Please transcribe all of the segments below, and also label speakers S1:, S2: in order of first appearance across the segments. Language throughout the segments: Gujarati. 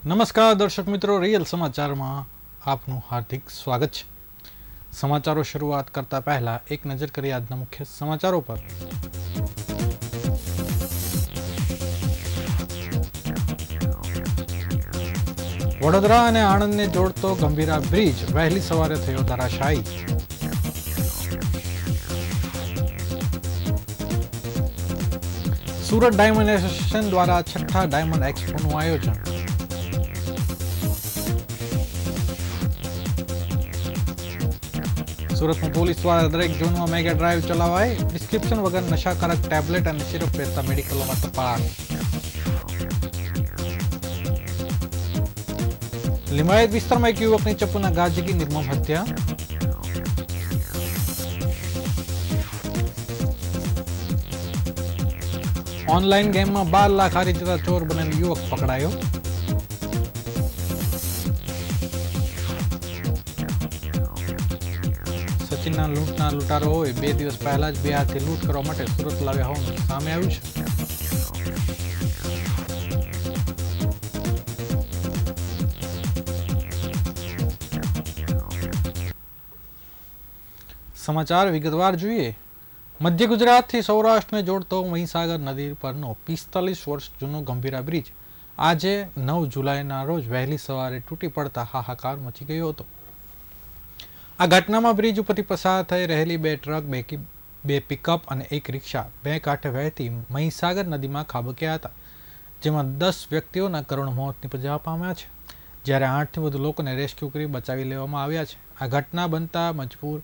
S1: નમસ્કાર દર્શક મિત્રો, રિયલ સમાચારમાં આપનું હાર્દિક સ્વાગત છે। સમાચારો શરૂઆત કરતા પહેલા એક નજર કરીએ આજના મુખ્ય સમાચારો પર। વડોદરા અને આણંદને જોડતો ગંભીરા બ્રિજ વહેલી સવારે થયો ધરાશાયી। સુરત ડાયમંડ એસોસિએશન દ્વારા છઠ્ઠા ડાયમંડ એક્સપોનું આયોજન। સુરતમાં પોલીસ દ્વારા દરેક ઝોનમાં મેગા ડ્રાઈવ ચલાવાઈ। પ્રિસ્ક્રિપ્શન વગર નશાકારક ટેબ્લેટ અને સિરપ વેચતા મેડિકલોમાં તપાસ। લિંબાયત વિસ્તારમાં એક યુવકની ચપ્પુના ઘા ઝીકી નિર્મમ હત્યા। ઓનલાઈન ગેમમાં 12 લાખ હારી જતા ચોર બનેલ યુવક પકડાયો। સચિનના લૂંટના લૂંટારોએ 2 દિવસ પહેલા જ બિહારથી લૂંટ કરવા માટે સુરત લાવ્યા હોવાનું સામે આવ્યું છે। સમાચાર વિગતવાર જોઈએ। મધ્ય ગુજરાતથી સૌરાષ્ટ્રને જોડતો મહીસાગર નદી પરનો 45 વર્ષ જૂનો ગંભીરા બ્રિજ આજે 9 જુલાઈના રોજ વહેલી સવારે તૂટી પડતા હાહાકાર મચી ગયો હતો। આ ઘટનામાં બ્રિજ ઉપરથી પસાર થઈ રહેલી 2 ટ્રક, 2 પિકઅપ અને 1 રિક્ષા 2 કાંઠે વહેતી મહીસાગર નદીમાં ખાબક્યા હતા, જેમાં 10 વ્યક્તિઓના કરુણ મોત નિપજ્યા પામ્યા છે, જ્યારે 8થી વધુ લોકોને રેસ્ક્યુ કરી બચાવી લેવામાં આવ્યા છે। આ ઘટના બનતા મજબૂર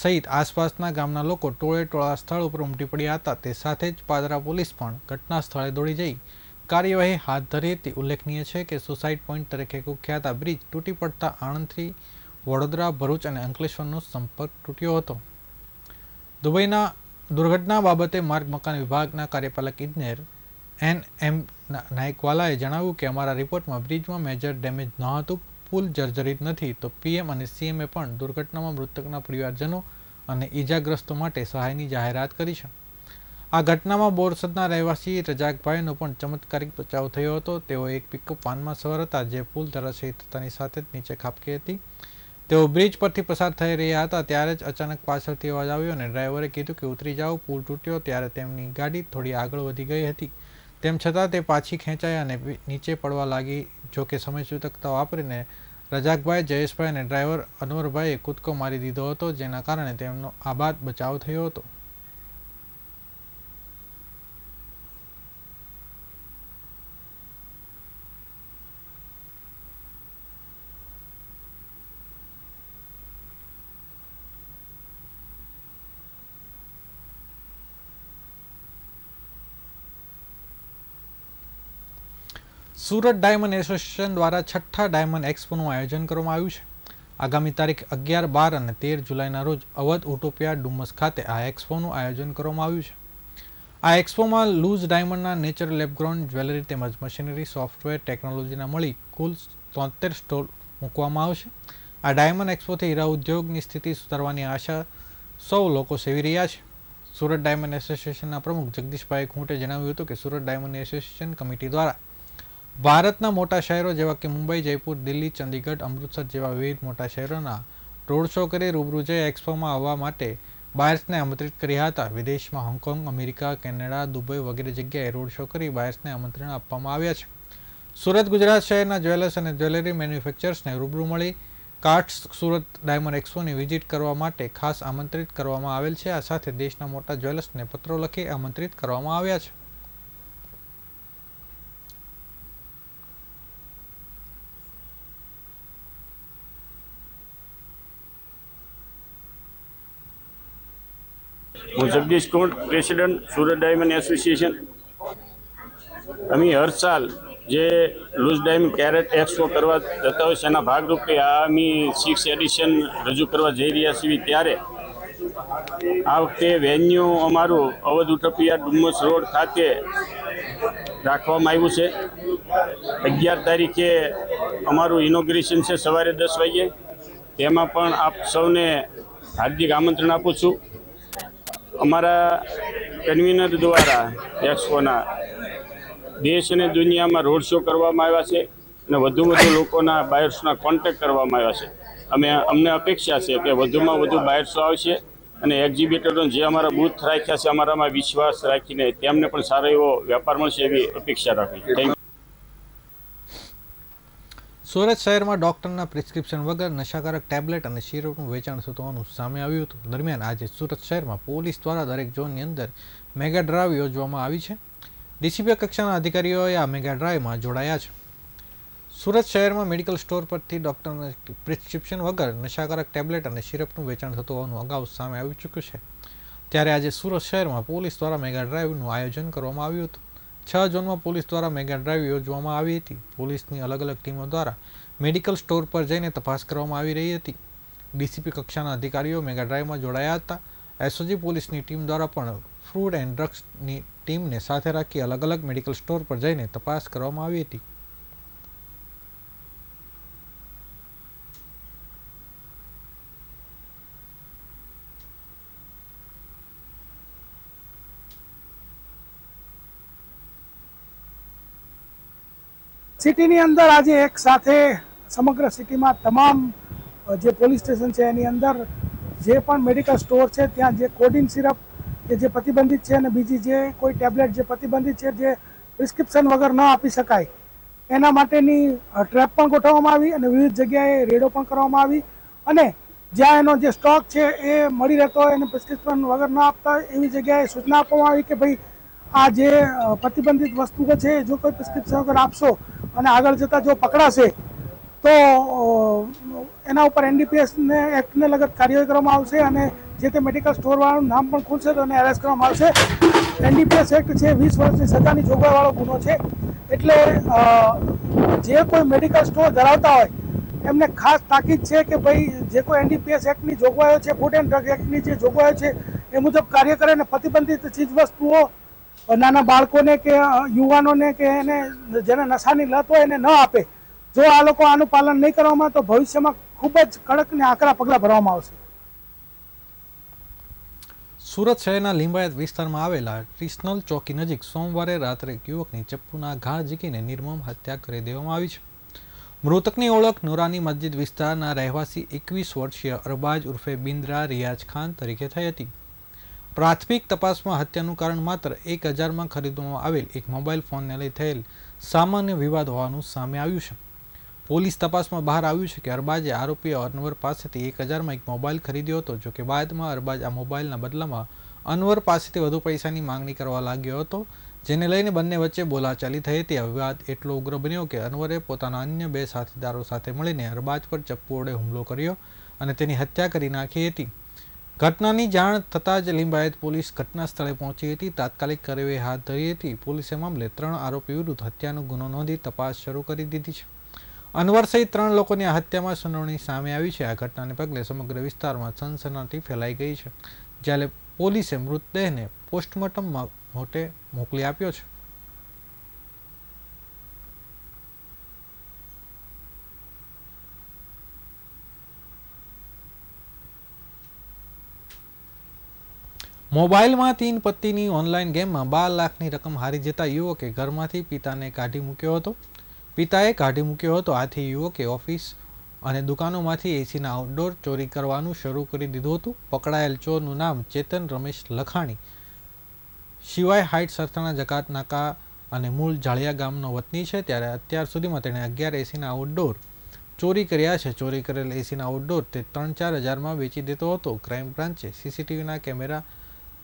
S1: સહિત આસપાસના ગામના લોકો ટોળે ટોળા સ્થળ ઉપર ઉમટી પડ્યા હતા। તે સાથે જ પાદરા પોલીસ પણ ઘટના સ્થળે દોડી જઈ કાર્યવાહી હાથ ધરી હતી। ઉલ્લેખનીય છે કે સુસાઇડ પોઈન્ટ તરીકે કુખ્યાત આ બ્રિજ તૂટી પડતા આણંદથી વડોદરા, ભરૂચ અને અંકલેશ્વરનો સંપર્ક તૂટ્યો હતો। દુબઈના દુર્ઘટના બાબતે માર્ગ મકાન વિભાગના કાર્યપાલક ઇજનેર NM નાયકવાલાએ જણાવ્યું કે અમારા રિપોર્ટમાં બ્રિજમાં મેજર ડેમેજ ન હતું, પુલ જર્જરિત નથી, તો PM અને CMએ પણ દુર્ઘટનામાં મૃતકના પરિવારજનો અને ઈજાગ્રસ્તો માટે સહાયની જાહેરાત કરી છે। આ ઘટનામાં બોરસદના રહેવાસી રજાકભાઈનો પણ ચમત્કારિક બચાવ થયો હતો। તેઓ એક પિકઅપ વાનમાં સવાર હતા, જે પુલ ધરાશયી થતાની સાથે જ નીચે ખાબકી હતી। તેઓ બ્રિજ પરથી પસાર થઈ રહ્યા હતા ત્યારે જ અચાનક પાછળથી અવાજ આવ્યો અને ડ્રાઈવરે કીધું કે ઉતરી જાઓ, પુલ તૂટ્યો। ત્યારે તેમની ગાડી થોડી આગળ વધી ગઈ હતી, તેમ છતાં તે પાછી ખેંચાઈ અને નીચે પડવા લાગી। જોકે સમયસૂચકતા વાપરીને રજાકભાઈ, જયેશભાઈ અને ડ્રાઈવર અનવરભાઈએ કૂદકો મારી દીધો હતો, જેના કારણે તેમનો આબાદ બચાવ થયો હતો। સુરત ડાયમંડ એસોસિએશન દ્વારા છઠ્ઠા ડાયમંડ એક્સપોનું આયોજન કરવામાં આવ્યું છે। આગામી તારીખ 11, 12 અને 13 જુલાઈના રોજ અવધ ઉટોપિયા ડુમસ ખાતે આ એક્સપોનું આયોજન કરવામાં આવ્યું છે। આ એક્સપોમાં લૂઝ ડાયમંડના નેચરલ લેબગ્રોન જ્વેલરી તેમજ મશીનરી, સોફ્ટવેર, ટેકનોલોજીના મળી કુલ 73 સ્ટોલ મૂકવામાં આવશે। આ ડાયમંડ એક્સપોથી હીરા ઉદ્યોગની સ્થિતિ સુધારવાની આશા સૌ લોકો સેવી રહ્યા છે। સુરત ડાયમંડ એસોસિએશનના પ્રમુખ જગદીશભાઈ ખૂંટે જણાવ્યું હતું કે સુરત ડાયમંડ એસોસિએશન કમિટી દ્વારા ભારતના મોટા શહેરો જેવા કે મુંબઈ, જયપુર, દિલ્હી, ચંદીગઢ, અમૃતસર જેવા વિવિધ મોટા શહેરોના રોડ શો કરી રૂબરૂ જઈ એક્સપોમાં આવવા માટે બાયર્સને આમંત્રિત કર્યા હતા। વિદેશમાં હોંગકોંગ, અમેરિકા, કેનેડા, દુબઈ વગેરે જગ્યાએ રોડ શો કરી બાયર્સને આમંત્રણ આપવામાં આવ્યા છે। સુરત ગુજરાત શહેરના જ્વેલર્સ અને જ્વેલરી મેન્યુફેક્ચર્સને રૂબરૂ મળી કાર્ટ્સ સુરત ડાયમંડ એક્સપોની વિઝિટ કરવા માટે ખાસ આમંત્રિત કરવામાં આવેલ છે। આ સાથે દેશના મોટા જ્વેલર્સને પત્રો લખી આમંત્રિત કરવામાં આવ્યા છે।
S2: હું જગદીશ કોટ, પ્રેસિડેન્ટ સુરત ડાયમંડ એસોસિએશન। અમે હર સાલ જે લૂઝ ડાયમંડ કેરેટ એક્સપો કરવા જતા હોય છે, એના ભાગરૂપે આ અમે 6th એડિશન રજૂ કરવા જઈ રહ્યા છીએ। ત્યારે આ વખતે વેન્યુ અમારું અવધ ઉટોપિયા ડુમસ રોડ ખાતે રાખવામાં આવ્યું છે। 11 તારીખે અમારું ઇનોગ્રેશન છે સવારે 10 વાગ્યે। તેમાં પણ આપ સૌને હાર્દિક આમંત્રણ આપું છું। અમારા કન્વીનર દ્વારા એક્સપોના દેશ અને દુનિયામાં રોડ શો કરવામાં આવ્યા છે। અને વધુ વધુ લોકોના બાયર્સના કોન્ટેક્ટ કરવામાં આવ્યા છે. અમને અપેક્ષા છે કે વધુમાં વધુ બાયર્સો આવશે અને એક્ઝિબિટરો જે અમારા બૂથ રાખ્યા છે અમારામાં વિશ્વાસ રાખીને તેમને પણ સારો એવો વેપાર મળશે એવી અપેક્ષા રાખી છે. Thank you.
S1: સુરત શહેરમાં ડોક્ટરના પ્રિસ્ક્રિપ્શન વગર નશાકારક ટેબ્લેટ અને સિરપનું વેચાણ થતું હોવાનું સામે આવ્યું હતું. દરમિયાન આજે સુરત શહેરમાં પોલીસ દ્વારા દરેક ઝોનની અંદર મેગા ડ્રાઈવ યોજવામાં આવી છે. ડીસીપી કક્ષાના અધિકારીઓએ આ મેગા ડ્રાઈવમાં જોડાયા છે. સુરત શહેરમાં મેડિકલ સ્ટોર પરથી ડોક્ટરના પ્રિસ્ક્રિપ્શન વગર નશાકારક ટેબ્લેટ અને સિરપનું વેચાણ થતું હોવાનું અગાઉ સામે આવી ચૂક્યું છે. ત્યારે આજે સુરત શહેરમાં પોલીસ દ્વારા મેગા ડ્રાઈવનું આયોજન કરવામાં આવ્યું હતું. 6 ઝોનમાં પોલીસ દ્વારા મેગા ડ્રાઈવ યોજવામાં આવી હતી. પોલીસની અલગ અલગ ટીમો દ્વારા મેડિકલ સ્ટોર પર જઈને તપાસ કરવામાં આવી રહી હતી. ડીસીપી કક્ષાના અધિકારીઓ મેગા ડ્રાઈવમાં જોડાયા હતા. એસઓજી પોલીસની ટીમ દ્વારા પણ ફૂડ એન્ડ ડ્રગ્સની ટીમને સાથે રાખી અલગ અલગ મેડિકલ સ્ટોર પર જઈને તપાસ કરવામાં આવી હતી.
S3: સિટીની અંદર આજે એક સાથે સમગ્ર સિટીમાં તમામ જે પોલીસ સ્ટેશન છે એની અંદર જે પણ મેડિકલ સ્ટોર છે ત્યાં જે કોડિન સિરપ કે જે પ્રતિબંધિત છે અને બીજી જે કોઈ ટેબ્લેટ જે પ્રતિબંધિત છે જે પ્રિસ્ક્રિપ્શન વગર ન આપી શકાય એના માટેની ટ્રેપ પણ ગોઠવવામાં આવી અને વિવિધ જગ્યાએ રેડો પણ કરવામાં આવી અને જ્યાં એનો જે સ્ટોક છે એ મળી રહેતો હોય એને પ્રિસ્ક્રિપ્શન વગર ન આપતા હોય એવી જગ્યાએ સૂચના આપવામાં આવી કે ભાઈ આ જે પ્રતિબંધિત વસ્તુઓ છે જો કોઈ પ્રિસ્ક્રિપ્શન વગર આપશો અને આગળ જતાં જો પકડાશે તો એના ઉપર એનડીપીએસને એક્ટને લગત કાર્યવાહી કરવામાં આવશે અને જે તે મેડિકલ સ્ટોરવાળાનું નામ પણ ખુલશે તો એને એરેસ્ટ કરવામાં આવશે. એનડીપીએસ એક્ટ છે 20 વર્ષની સજાની જોગવાઈવાળો ગુનો છે. એટલે જે કોઈ મેડિકલ સ્ટોર ધરાવતા હોય એમને ખાસ તાકીદ છે કે ભાઈ જે કોઈ એનડીપીએસ એક્ટની જોગવાઈઓ છે, ફૂડ એન્ડ ડ્રગ એક્ટની જે જોગવાઈઓ છે એ મુજબ કાર્ય કરે અને પ્રતિબંધિત ચીજવસ્તુઓ નાના બાળકોને કે યુવાનોને કે એને જેને નશાની લત હોય એને ન આપે. જો આ લોકો આનું પાલન નહીં કરવામાં તો ભવિષ્યમાં ખૂબ જ કડક અને આકરા પગલાં ભરવામાં આવશે.
S1: સુરત શહેરના લિંબાયત વિસ્તારમાં આવેલા ટ્રિશનલ ચોકી નજીક સોમવારે રાત્રે એક યુવકની ચપ્પુના ઘા ઝીકીને નિર્મમ હત્યા કરી દેવામાં આવી છે. મૃતકની ઓળખ નૂરાની મસ્જિદ વિસ્તારના રહેવાસી 21 વર્ષીય અરબાજ ઉર્ફે બિન્દ્રા રિયાઝ ખાન તરીકે થઈ હતી. પ્રાથમિક તપાસમાં હત્યાનું કારણ માત્ર 1000માં ખરીદવામાં આવેલ એક મોબાઈલ ફોનને લઈ થયેલ સામાન્ય વિવાદ હોવાનું સામે આવ્યું છે. પોલીસ તપાસમાં બહાર આવ્યું છે કે અરબાજે આરોપી અનવર પાસેથી 1000માં એક મોબાઈલ ખરીદ્યો હતો. જોકે બાદમાં અરબાજ આ મોબાઈલના બદલામાં અનવર પાસેથી વધુ પૈસાની માંગણી કરવા લાગ્યો હતો, જેને લઈને બંને વચ્ચે બોલાચાલી થઈ હતી. આ વિવાદ એટલો ઉગ્ર બન્યો કે અનવરે પોતાના અન્ય 2 સાથીદારો સાથે મળીને અરબાજ પર ચપ્પુ વડે હુમલો કર્યો અને તેની હત્યા કરી નાખી હતી. ઘટનાની જાણ થતાં જ લિંબાયત પોલીસ ઘટના સ્થળે પહોંચી હતી. તાત્કાલિક કાર્યવાહી હાથ ધરી હતી. પોલીસે મામલે 3 આરોપી વિરુદ્ધ હત્યાનો ગુનો નોંધી તપાસ શરૂ કરી દીધી છે. અનવર સહિત 3 લોકોની આ હત્યામાં સંડોવણી સામે આવી છે. આ ઘટનાને પગલે સમગ્ર વિસ્તારમાં સનસનાટી ફેલાઈ ગઈ છે, જ્યારે પોલીસે મૃતદેહને પોસ્ટમોર્ટમ માટે મોકલી આપ્યો છે. મોબાઈલમાં 3 પત્તીની ઓનલાઈન ગેમમાં 12 લાખની રકમ હારી જતા યુવકે ઘરમાંથી પિતાને કાઢી મૂક્યો હતો. પિતાએ કાઢી મૂક્યો હતો. આથી યુવકે ઓફિસ અને દુકાનોમાંથી એસીના આઉટડોર ચોરી કરવાનું શરૂ કરી દીધું હતું. પકડાયેલ ચોરનું નામ ચેતન રમેશ લખાણી, શિવાય હાઇટ સરથાણા જકાત નાકા અને મૂળ જાળિયા ગામનો વતની છે. ત્યારે અત્યાર સુધીમાં તેણે 11 એસીના આઉટડોર ચોરી કર્યા છે. ચોરી કરેલ એસીના આઉટડોર તે 3-4 હજારમાં વેચી દેતો હતો. ક્રાઇમ બ્રાન્ચે સીસીટીવીના કેમેરા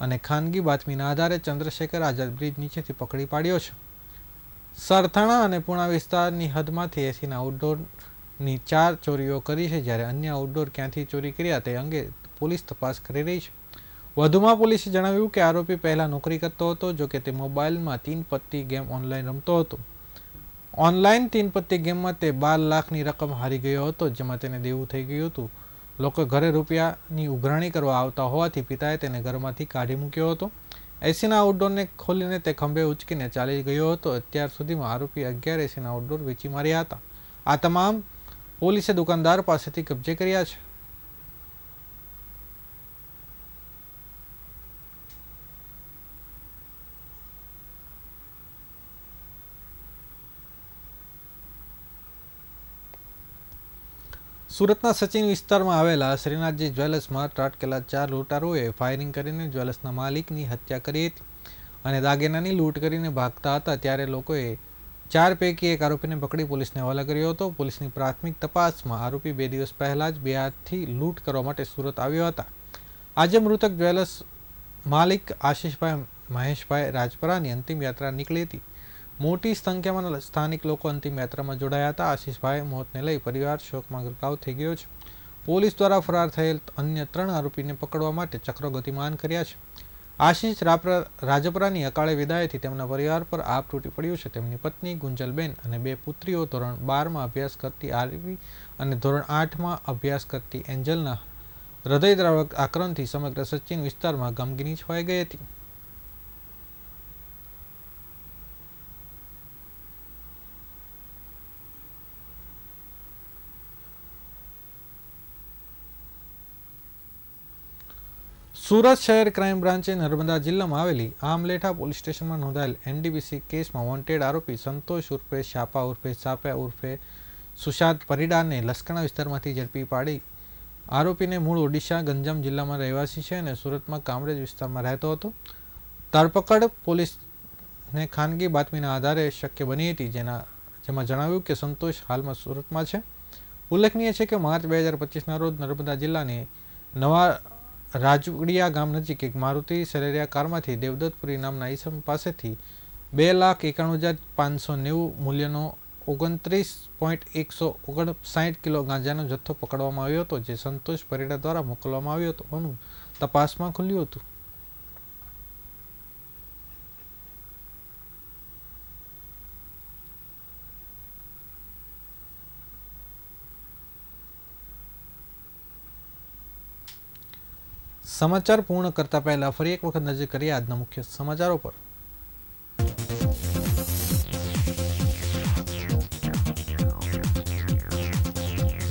S1: અને ખાનગી બાતમીના આધારે ચંદ્રશેખર આઝાદ બ્રિજ નીચેથી પકડી પાડ્યો છે. સરથાણા અને પુણા વિસ્તારની હદમાંથી એસીના આઉટડોરની 4 ચોરીઓ કરી છે. જ્યારે અન્ય આઉટડોર ક્યાંથી ચોરી કર્યા તે અંગે પોલીસ તપાસ કરી રહી છે. વધુમાં પોલીસે જણાવ્યું કે આરોપી પહેલા નોકરી કરતો હતો. જોકે તે મોબાઈલમાં 3 પત્તી ગેમ ઓનલાઈન રમતો હતો. ઓનલાઈન 3 પત્તી ગેમમાં તે 12 લાખની રકમ હારી ગયો હતો, જેમાં તેને દેવું થઈ ગયું હતું. લોકો ઘરે રૂપિયાની ઉઘરાણી કરવા આવતા હોવાથી પિતાએ તેને ઘરમાંથી કાઢી મૂક્યો હતો. એસીના આઉટડોરને ખોલીને તે ખંભે ઉચકીને ચાલી ગયો હતો. અત્યાર સુધીમાં આરોપી 11 એસીના આઉટડોર વેચી માર્યા હતા. આ તમામ પોલીસે દુકાનદાર પાસેથી કબજે કર્યા છે. સુરતના સચિન વિસ્તારમાં આવેલા શ્રીનાથજી જ્વેલર્સમાં ત્રાટકેલા 4 લૂંટારુઓએ ફાયરિંગ કરીને જ્વેલર્સના માલિકની હત્યા કરી હતી અને દાગીનાની લૂંટ કરીને ભાગતા હતા ત્યારે લોકોએ 4 પૈકી એક આરોપીને પકડી પોલીસને હવાલે કર્યો હતો. પોલીસની પ્રાથમિક તપાસમાં આરોપી 2 દિવસ પહેલા જ બે હાથથી લૂંટ કરવા માટે સુરત આવ્યો હતા. આજે મૃતક જ્વેલર્સ માલિક આશીષભાઈ મહેશભાઈ રાજપરાની અંતિમ યાત્રા નીકળી હતી. મોટી સંખ્યામાં સ્થાનિક લોકો અંતિમ યાત્રામાં જોડાયા હતા. આશીષભાઈ મોતને લઈ પરિવાર શોકમાં ગરકાવ થઈ ગયો છે. પોલીસ દ્વારા ફરાર થયેલ અન્ય 3 આરોપીને પકડવા માટે ચક્રો ગતિમાન કર્યા છે. આશીષ રાજપરાની અકાળે વિદાયથી તેમના પરિવાર પર આપ તૂટી પડ્યું છે. તેમની પત્ની ગુંજલબેન અને 2 પુત્રીઓ ધોરણ 12માં અભ્યાસ કરતી આરવી અને ધોરણ 8માં અભ્યાસ કરતી એન્જલના હૃદયદ્રાવક આક્રમણથી સમગ્ર સચિન વિસ્તારમાં ગમગીની છવાઈ ગઈ હતી. સુરત શહેર ક્રાઇમ બ્રાન્ચે નર્મદા જિલ્લામાં આવેલી આમલેઠા પોલીસ સ્ટેશનમાં નોંધાયેલ એનડીપીસી કેસમાં વોન્ટેડ આરોપી સંતોષ ઉર્ફે શાપા ઉર્ફે સાપા ઉર્ફે સુશાંત પરિડાને લસકાણા વિસ્તારમાંથી ઝડપી પાડી. આરોપીને મૂળ ઓડિશા ગંજામ જિલ્લામાં રહેવાસી છે અને સુરતમાં કામરેજ વિસ્તારમાં રહેતો હતો. ધરપકડ પોલીસને ખાનગી બાતમીના આધારે શક્ય બની હતી, જેમાં જણાવ્યું કે સંતોષ હાલમાં સુરતમાં છે. ઉલ્લેખનીય છે કે માર્ચ 2025ના રોજ નર્મદા જિલ્લાની નવા રાજુડિયા ગામ નજીક એક મારુતિ સેલેરિયા કારમાંથી દેવદત્તપુરી નામના ઈસમ પાસેથી 2,91,590 મૂલ્યનો 29.159 કિલો ગાંજાનો જથ્થો પકડવામાં આવ્યો હતો, જે સંતોષ પરિડા દ્વારા મોકલવામાં આવ્યો હતો હોવાનું તપાસમાં ખુલ્યું હતું. સમાચાર પૂર્ણ કરતા પહેલા ફરી એક વખત નજર કરીએ આજના મુખ્ય સમાચારો પર.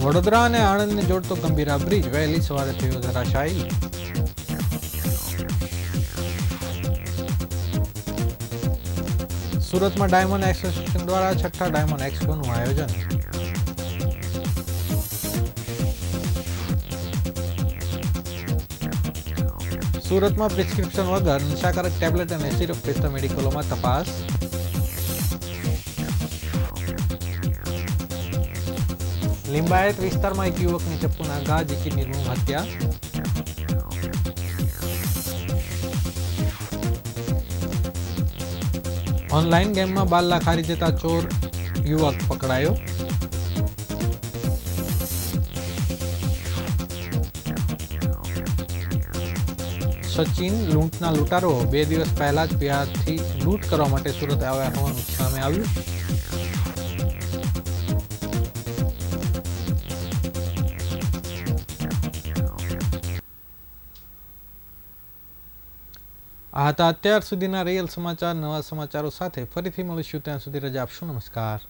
S1: વડોદરા અને આણંદને જોડતો ગંભીરા બ્રિજ વહેલી સવારે થયો ધરાશાયી. સુરતમાં ડાયમંડ એસોસિએશન દ્વારા 6ઠ્ઠા ડાયમંડ એક્સપોનું આયોજન. સુરતમાં પ્રિસ્ક્રિપ્શન વગર નશાકારક ટેબ્લેટ અને સિરપ વેચતા મેડિકલોમાં તપાસ. લિંબાયત વિસ્તારમાં એક યુવકની ચપ્પુના ઘા ઝીકી નિર્મમ હત્યા. ઓનલાઈન ગેમમાં 12 લાખ હારી જતા ચોર યુવક પકડાયો. સચિન લૂંટના લૂંટારો 2 દિવસ પહેલા જ બિહારથી લૂંટ કરવા માટે સુરત આવ્યા હોવાનું સામે આવ્યું. આ હતા અત્યાર સુધીના રિયલ સમાચાર. નવા સમાચારો સાથે ફરીથી મળીશું, ત્યાં સુધી રજા આપશો. નમસ્કાર.